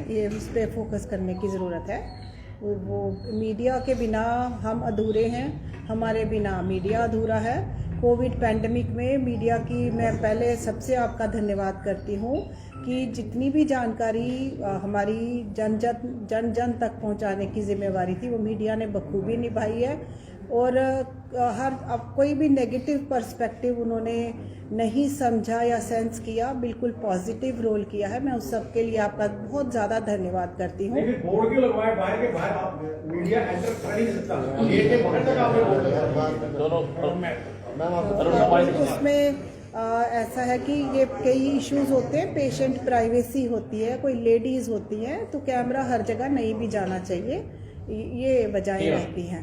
ये उस पर फोकस करने की ज़रूरत है। वो मीडिया के बिना हम अधूरे हैं, हमारे बिना मीडिया अधूरा है। कोविड पैंडमिक में मीडिया की मैं पहले सबसे आपका धन्यवाद करती हूँ कि जितनी भी जानकारी हमारी जन जन तक पहुँचाने की जिम्मेवारी थी वो मीडिया ने बखूबी निभाई है। और अब कोई भी नेगेटिव पर्सपेक्टिव उन्होंने नहीं समझा या सेंस किया, बिल्कुल पॉजिटिव रोल किया है। मैं उस सब के लिए आपका बहुत ज़्यादा धन्यवाद करती हूँ। बोर्ड क्यों लगवाए बाहर के बाहर? आप मीडिया एंटर कर नहीं सकता, गेट के बाहर तक आपने उसमें ऐसा है कि ये कई इश्यूज होते हैं, पेशेंट प्राइवेसी होती है, कोई लेडीज़ होती हैं, तो कैमरा हर जगह नहीं भी जाना चाहिए, ये वजहें रहती हैं।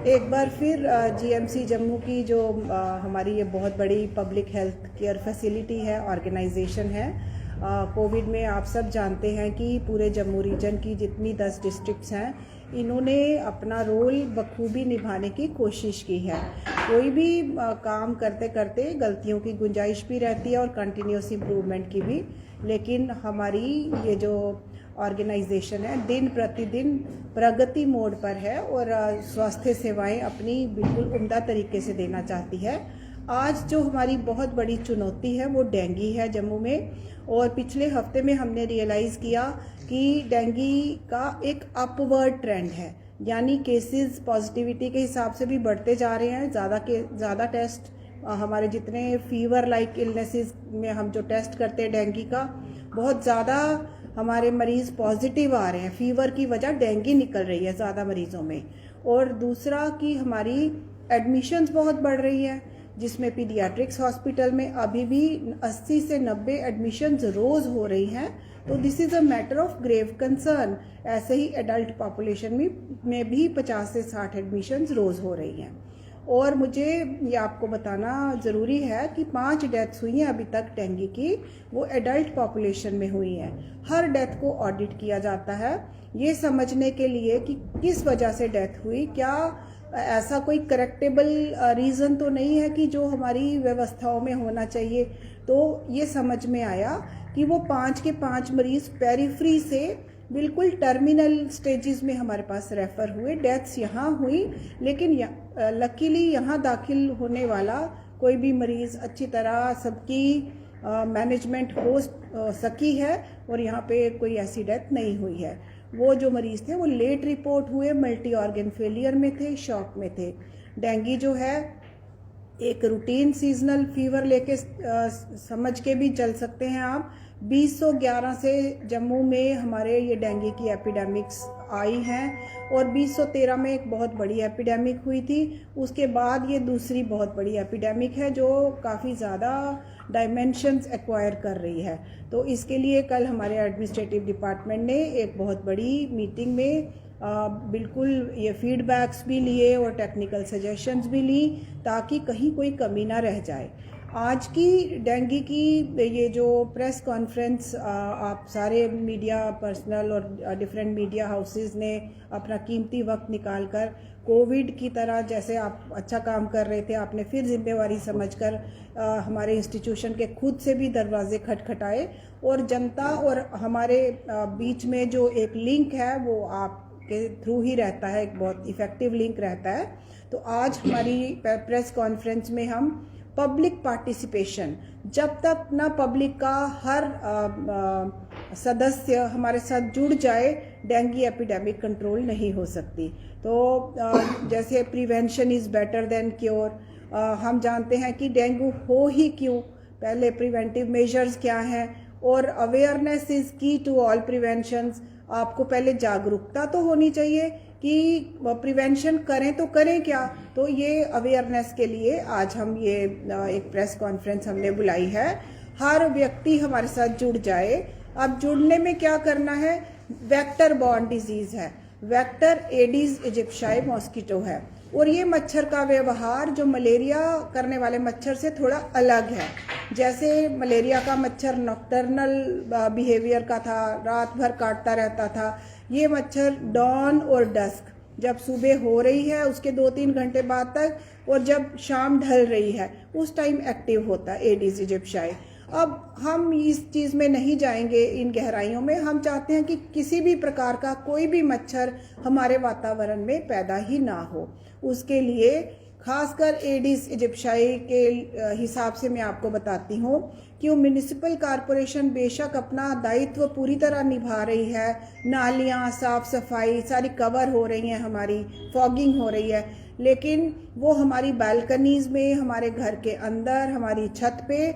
एक बार फिर जीएमसी जम्मू की जो हमारी ये बहुत बड़ी पब्लिक हेल्थ केयर फैसिलिटी है, ऑर्गेनाइजेशन है, कोविड में आप सब जानते हैं कि पूरे जम्मू रीजन की जितनी 10 डिस्ट्रिक्ट्स हैं, इन्होंने अपना रोल बखूबी निभाने की कोशिश की है। कोई भी काम करते करते गलतियों की गुंजाइश भी रहती है और कंटिन्यूस इम्प्रूवमेंट की भी, लेकिन हमारी ये जो ऑर्गेनाइजेशन है दिन प्रतिदिन प्रगति मोड पर है और स्वास्थ्य सेवाएं अपनी बिल्कुल उम्दा तरीके से देना चाहती है। आज जो हमारी बहुत बड़ी चुनौती है वो डेंगू है जम्मू में, और पिछले हफ्ते में हमने रियलाइज़ किया कि डेंगू का एक अपवर्ड ट्रेंड है, यानी केसेस पॉजिटिविटी के हिसाब से भी बढ़ते जा रहे हैं। ज़्यादा टेस्ट हमारे जितने फीवर लाइक इलनेसेस में हम जो टेस्ट करते हैं डेंगू का, बहुत ज़्यादा हमारे मरीज़ पॉजिटिव आ रहे हैं। फीवर की वजह डेंगू निकल रही है ज़्यादा मरीज़ों में। और दूसरा कि हमारी एडमिशन्स बहुत बढ़ रही है, जिसमें पीडियाट्रिक्स हॉस्पिटल में अभी भी 80 से 90 एडमिशन्स रोज़ हो रही हैं। तो this is a matter of grave concern. ऐसे ही एडल्ट पॉपुलेशन में भी 50 से 60 एडमिशन्स रोज़ हो रही हैं। और मुझे ये आपको बताना ज़रूरी है कि 5 डेथ्स हुई हैं अभी तक डेंगू की, वो एडल्ट पॉपुलेशन में हुई हैं। हर डेथ को ऑडिट किया जाता है ये समझने के लिए कि किस वजह से डेथ हुई, क्या ऐसा कोई करेक्टेबल रीज़न तो नहीं है कि जो हमारी व्यवस्थाओं में होना चाहिए। तो ये समझ में आया कि वो 5 के 5 मरीज़ पेरिफ्री से बिल्कुल टर्मिनल स्टेजेस में हमारे पास रेफ़र हुए। डेथ्स यहाँ हुई, लेकिन लकीली यहाँ दाखिल होने वाला कोई भी मरीज़ अच्छी तरह सबकी मैनेजमेंट हो सकी है और यहाँ पे कोई ऐसी डेथ नहीं हुई है। वो जो मरीज़ थे वो लेट रिपोर्ट हुए, मल्टी ऑर्गन फेलियर में थे, शॉक में थे। डेंगू जो है एक रूटीन सीजनल फीवर लेके समझ के भी चल सकते हैं आप। 2011 से जम्मू में हमारे ये डेंगू की एपिडेमिक्स आई हैं और 2013 में एक बहुत बड़ी एपिडेमिक हुई थी। उसके बाद ये दूसरी बहुत बड़ी एपिडेमिक है जो काफ़ी ज़्यादा डायमेंशंस एक्वायर कर रही है। तो इसके लिए कल हमारे एडमिनिस्ट्रेटिव डिपार्टमेंट ने एक बहुत बड़ी मीटिंग में बिल्कुल ये फीडबैक्स भी लिए और टेक्निकल सजेशंस भी ली ताकि कहीं कोई कमी ना रह जाए। आज की डेंगू की ये जो प्रेस कॉन्फ्रेंस आप सारे मीडिया पर्सनल और डिफरेंट मीडिया हाउसेस ने अपना कीमती वक्त निकालकर कोविड की तरह जैसे आप अच्छा काम कर रहे थे, आपने फिर जिम्मेवारी समझकर हमारे इंस्टीट्यूशन के खुद से भी दरवाजे खटखटाए और जनता और हमारे बीच में जो एक लिंक है वो आपके थ्रू ही रहता है, एक बहुत इफ़ेक्टिव लिंक रहता है। तो आज हमारी प्रेस कॉन्फ्रेंस में हम पब्लिक पार्टिसिपेशन, जब तक ना पब्लिक का हर सदस्य हमारे साथ जुड़ जाए डेंगू एपिडेमिक कंट्रोल नहीं हो सकती। तो जैसे prevention is better than cure, हम जानते हैं कि डेंगू हो ही क्यों, पहले प्रिवेंटिव मेजर्स क्या हैं और अवेयरनेस इज़ की टू ऑल प्रिवेंशंस। आपको पहले जागरूकता तो होनी चाहिए कि प्रिवेंशन करें तो करें क्या। तो ये अवेयरनेस के लिए आज हम ये एक प्रेस कॉन्फ्रेंस हमने बुलाई है। हर व्यक्ति हमारे साथ जुड़ जाए। अब जुड़ने में क्या करना है, वेक्टर बॉर्न डिजीज़ है, वेक्टर एडीज इजिप्शियाई मॉस्किटो है और ये मच्छर का व्यवहार जो मलेरिया करने वाले मच्छर से थोड़ा अलग है। जैसे मलेरिया का मच्छर नॉक्टर्नल बिहेवियर का था, रात भर काटता रहता था, ये मच्छर डॉन और डस्क जब सुबह हो रही है उसके 2-3 घंटे बाद तक, और जब शाम ढल रही है उस टाइम एक्टिव होता है एडिस इजिप्शियाई। अब हम इस चीज़ में नहीं जाएंगे इन गहराइयों में। हम चाहते हैं कि किसी भी प्रकार का कोई भी मच्छर हमारे वातावरण में पैदा ही ना हो। उसके लिए खासकर एडिस इजिप्शियाई के हिसाब से मैं आपको बताती हूँ कि वो म्यूनिसिपल कॉरपोरेशन बेशक अपना दायित्व पूरी तरह निभा रही है, नालियाँ साफ सफाई सारी कवर हो रही हैं, हमारी फॉगिंग हो रही है, लेकिन वो हमारी बालकनीज़ में, हमारे घर के अंदर, हमारी छत पे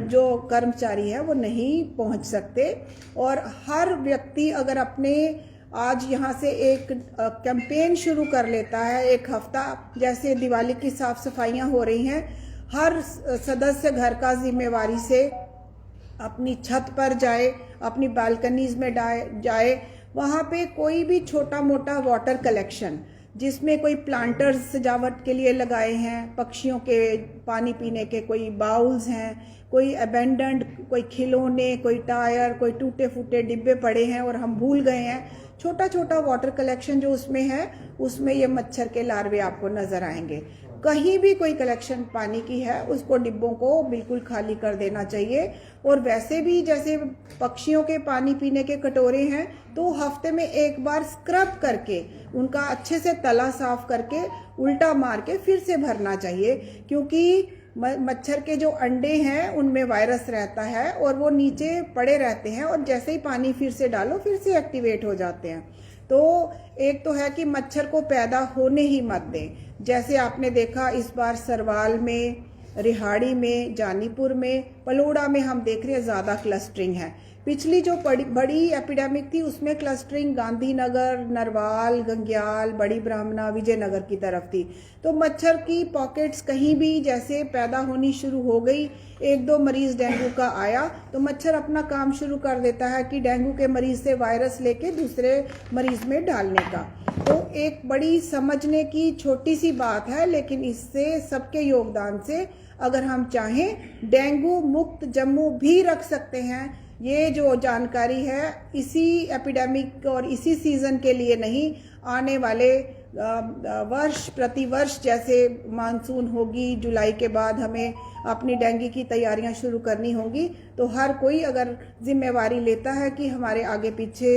जो कर्मचारी है वो नहीं पहुंच सकते। और हर व्यक्ति अगर अपने आज यहाँ से एक कैंपेन शुरू कर लेता है, एक हफ्ता जैसे दिवाली की साफ सफाइयाँ हो रही हैं, हर सदस्य घर का जिम्मेवारी से अपनी छत पर जाए, अपनी बालकनीज में जाए, वहाँ पे कोई भी छोटा मोटा वाटर कलेक्शन जिसमें कोई प्लांटर्स सजावट के लिए लगाए हैं, पक्षियों के पानी पीने के कोई बाउल्स हैं, कोई अबेंडेंड कोई खिलौने, कोई टायर, कोई टूटे फूटे डिब्बे पड़े हैं और हम भूल गए हैं, छोटा छोटा वाटर कलेक्शन जो उसमें है, उसमें ये मच्छर के लार्वे आपको नजर आएंगे। कहीं भी कोई कलेक्शन पानी की है उसको डिब्बों को बिल्कुल खाली कर देना चाहिए। और वैसे भी जैसे पक्षियों के पानी पीने के कटोरे हैं तो हफ्ते में एक बार स्क्रब करके उनका अच्छे से तला साफ करके उल्टा मार के फिर से भरना चाहिए, क्योंकि मच्छर के जो अंडे हैं उनमें वायरस रहता है और वो नीचे पड़े रहते हैं और जैसे ही पानी फिर से डालो फिर से एक्टिवेट हो जाते हैं। तो एक तो है कि मच्छर को पैदा होने ही मत दें। जैसे आपने देखा इस बार सरवाल में, रिहाड़ी में, जानीपुर में, पलोड़ा में हम देख रहे हैं ज़्यादा क्लस्टरिंग है। पिछली जो बड़ी एपिडेमिक थी उसमें क्लस्टरिंग गांधीनगर, नरवाल, गंग्याल, बड़ी ब्राह्मणा, विजयनगर की तरफ थी। तो मच्छर की पॉकेट्स कहीं भी जैसे पैदा होनी शुरू हो गई, 1-2 मरीज डेंगू का आया तो मच्छर अपना काम शुरू कर देता है कि डेंगू के मरीज से वायरस लेके दूसरे मरीज में डालने का। तो एक बड़ी समझने की छोटी सी बात है, लेकिन इससे सबके योगदान से अगर हम चाहें डेंगू मुक्त जम्मू भी रख सकते हैं। ये जो जानकारी है इसी एपिडेमिक और इसी सीज़न के लिए नहीं, आने वाले वर्ष प्रतिवर्ष जैसे मानसून होगी, जुलाई के बाद हमें अपनी डेंगू की तैयारियां शुरू करनी होंगी, तो हर कोई अगर जिम्मेवारी लेता है कि हमारे आगे पीछे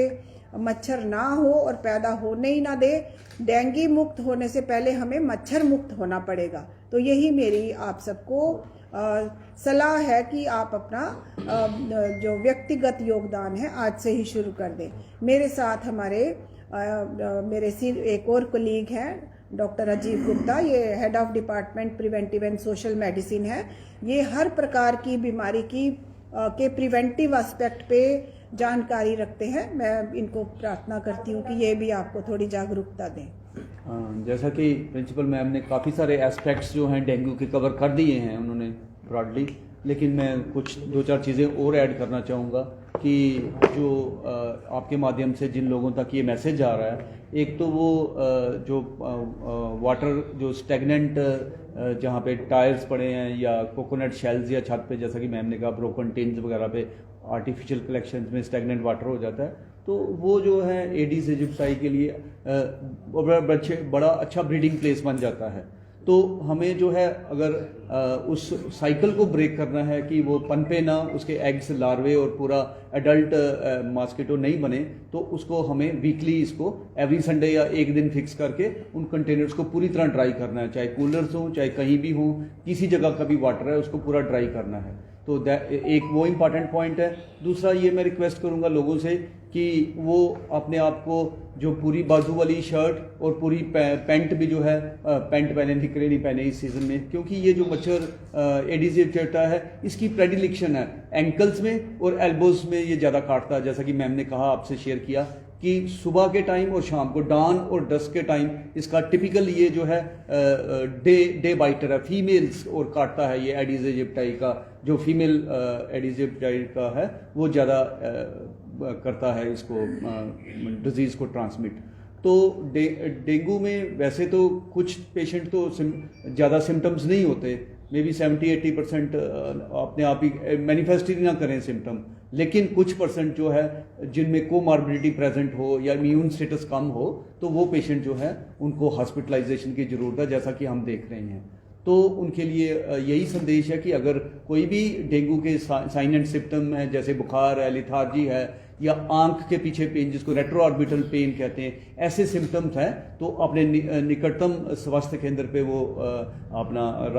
मच्छर ना हो और पैदा होने ही ना दे, डेंगू मुक्त होने से पहले हमें मच्छर मुक्त होना पड़ेगा। तो यही मेरी आप सबको सलाह है कि आप अपना जो व्यक्तिगत योगदान है आज से ही शुरू कर दें। मेरे साथ हमारे एक और कोलीग हैं डॉक्टर अजीब गुप्ता, ये head of department preventive and social medicine है। ये हर प्रकार की बीमारी की के प्रिवेंटिव एस्पेक्ट पे जानकारी रखते हैं। मैं इनको प्रार्थना करती हूँ कि ये भी आपको थोड़ी जागरूकता दें। जैसा कि प्रिंसिपल मैम ने काफ़ी सारे एस्पेक्ट्स जो हैं डेंगू के कवर कर दिए हैं उन्होंने ब्रॉडली, लेकिन मैं कुछ 2-4 चीज़ें और ऐड करना चाहूँगा कि जो आपके माध्यम से जिन लोगों तक ये मैसेज जा रहा है, एक तो वो जो वाटर जो स्टेगनेंट जहाँ पे टायर्स पड़े हैं या कोकोनट शेल्स या छत पे, जैसा कि मैम ने कहा ब्रोकन टिन्स वगैरह पे आर्टिफिशियल कलेक्शंस में स्टेगनेंट वाटर हो जाता है, तो वो जो है एडिस इजिप्शियाई के लिए बड़ा अच्छा ब्रीडिंग प्लेस बन जाता है। तो हमें जो है अगर उस साइकिल को ब्रेक करना है कि वो पनपे ना, उसके एग्स, लार्वे और पूरा एडल्ट मॉस्किटो नहीं बने, तो उसको हमें वीकली इसको एवरी संडे या एक दिन फिक्स करके उन कंटेनर्स को पूरी तरह ड्राई करना है, चाहे कूलर्स हों चाहे कहीं भी हो, किसी जगह का भी वाटर है उसको पूरा ड्राई करना है। तो एक वो इम्पॉर्टेंट पॉइंट है। दूसरा ये मैं रिक्वेस्ट करूँगा लोगों से कि वो अपने आप को जो पूरी बाजू वाली शर्ट और पूरी पैंट भी जो है पैंट पहने, निकरे नहीं पहने इस सीज़न में, क्योंकि ये जो मच्छर एडिस इजिप्शियाई है इसकी प्रेडिलेक्शन है एंकल्स में और एल्बोज में, ये ज़्यादा काटता है। जैसा कि मैम ने कहा, आपसे शेयर किया कि सुबह के टाइम और शाम को, डान और डस्क के टाइम इसका टिपिकल ये जो है डे बाइटर है, फीमेल्स और काटता है। ये एडिस इजिप्शियाई का जो फीमेल एडिस इजिप्शियाई का है वो ज़्यादा करता है इसको डिजीज़ को ट्रांसमिट। तो डेंगू में वैसे तो कुछ पेशेंट तो ज़्यादा सिम्टम्स नहीं होते, मे बी 70-80% अपने आप ही मैनिफेस्ट ही ना करें सिम्टम, लेकिन कुछ परसेंट जो है जिनमें कोमॉर्बिडिटी प्रेजेंट हो या इम्यून स्टेटस कम हो, तो वो पेशेंट जो है उनको हॉस्पिटलाइजेशन की ज़रूरत है, जैसा कि हम देख रहे हैं। तो उनके लिए यही संदेश है कि अगर कोई भी डेंगू के साइन एंड सिम्टम है, जैसे बुखार है, लिथार्जी है, या आंख के पीछे पेन जिसको रेट्रोऑर्बिटल पेन कहते हैं, ऐसे सिम्टम्स हैं, तो अपने निकटतम स्वास्थ्य केंद्र पे वो अपना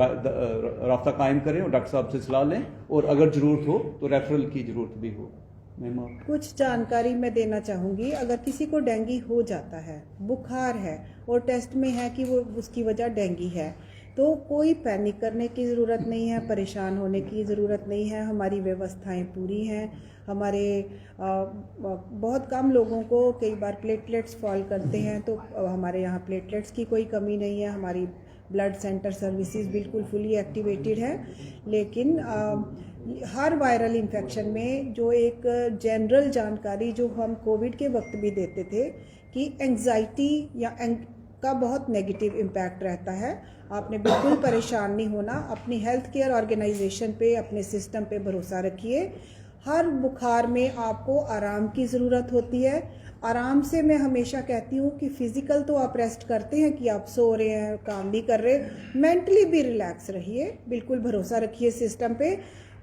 राब्ता कायम करें और डॉक्टर साहब से सलाह लें, और अगर ज़रूरत हो तो रेफरल की ज़रूरत भी हो। कुछ जानकारी मैं देना चाहूँगी। अगर किसी को डेंगू हो जाता है, बुखार है और टेस्ट में है कि वो उसकी वजह डेंगू है, तो कोई पैनिक करने की ज़रूरत नहीं है, परेशान होने की ज़रूरत नहीं है। हमारी व्यवस्थाएं पूरी हैं। हमारे बहुत कम लोगों को कई बार प्लेटलेट्स फॉल करते हैं, तो हमारे यहाँ प्लेटलेट्स की कोई कमी नहीं है। हमारी ब्लड सेंटर सर्विसेज बिल्कुल फुली एक्टिवेटेड है। लेकिन हर वायरल इन्फेक्शन में जो एक जनरल जानकारी जो हम कोविड के वक्त भी देते थे कि एंग्जाइटी या का बहुत नेगेटिव इम्पैक्ट रहता है। आपने बिल्कुल परेशान नहीं होना। अपनी हेल्थ केयर ऑर्गेनाइजेशन पे, अपने सिस्टम पे भरोसा रखिए। हर बुखार में आपको आराम की ज़रूरत होती है। आराम से मैं हमेशा कहती हूँ कि फ़िज़िकल तो आप रेस्ट करते हैं कि आप सो रहे हैं, काम नहीं कर रहे, मेंटली भी रिलैक्स रहिए, बिल्कुल भरोसा रखिए सिस्टम पे।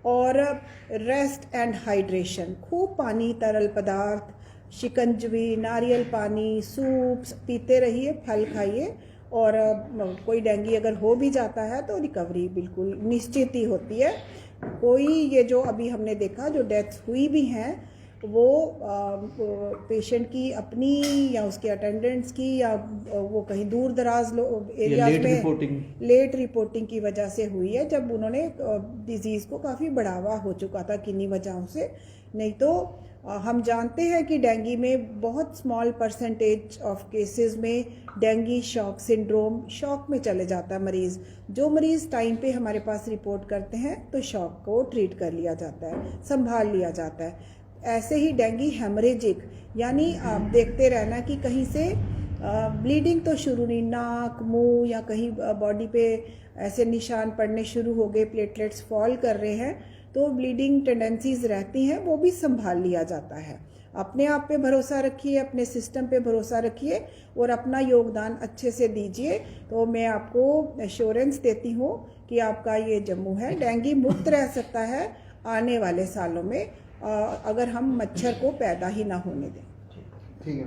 और रेस्ट एंड हाइड्रेशन, खूब पानी, तरल पदार्थ, शिकंजवी, नारियल पानी, सूप्स पीते रहिए, फल खाइए। और कोई डेंगू अगर हो भी जाता है तो रिकवरी बिल्कुल निश्चित ही होती है। कोई ये जो अभी हमने देखा जो डेथ्स हुई भी हैं, वो पेशेंट की अपनी या उसके अटेंडेंट्स की या वो कहीं दूर दराज एरियाज में लेट रिपोर्टिंग की वजह से हुई है, जब उन्होंने डिजीज़ को काफ़ी बढ़ावा हो चुका था किन्हीं वजहों से। नहीं तो हम जानते हैं कि डेंगू में बहुत स्मॉल परसेंटेज ऑफ केसेस में डेंगू शॉक सिंड्रोम, शॉक में चले जाता है मरीज़। जो मरीज़ टाइम पे हमारे पास रिपोर्ट करते हैं तो शॉक को ट्रीट कर लिया जाता है, संभाल लिया जाता है। ऐसे ही डेंगू हेमरेजिक, यानी आप देखते रहना कि कहीं से ब्लीडिंग तो शुरू नहीं, नाक, मुंह या कहीं बॉडी पे ऐसे निशान पड़ने शुरू हो गए, प्लेटलेट्स फॉल कर रहे हैं, तो ब्लीडिंग टेंडेंसीज रहती हैं, वो भी संभाल लिया जाता है। अपने आप पे भरोसा रखिए, अपने सिस्टम पे भरोसा रखिए और अपना योगदान अच्छे से दीजिए। तो मैं आपको एश्योरेंस देती हूँ कि आपका ये जम्मू है डेंगू मुक्त रह सकता है आने वाले सालों में, अगर हम मच्छर को पैदा ही ना होने दें। ठीक है।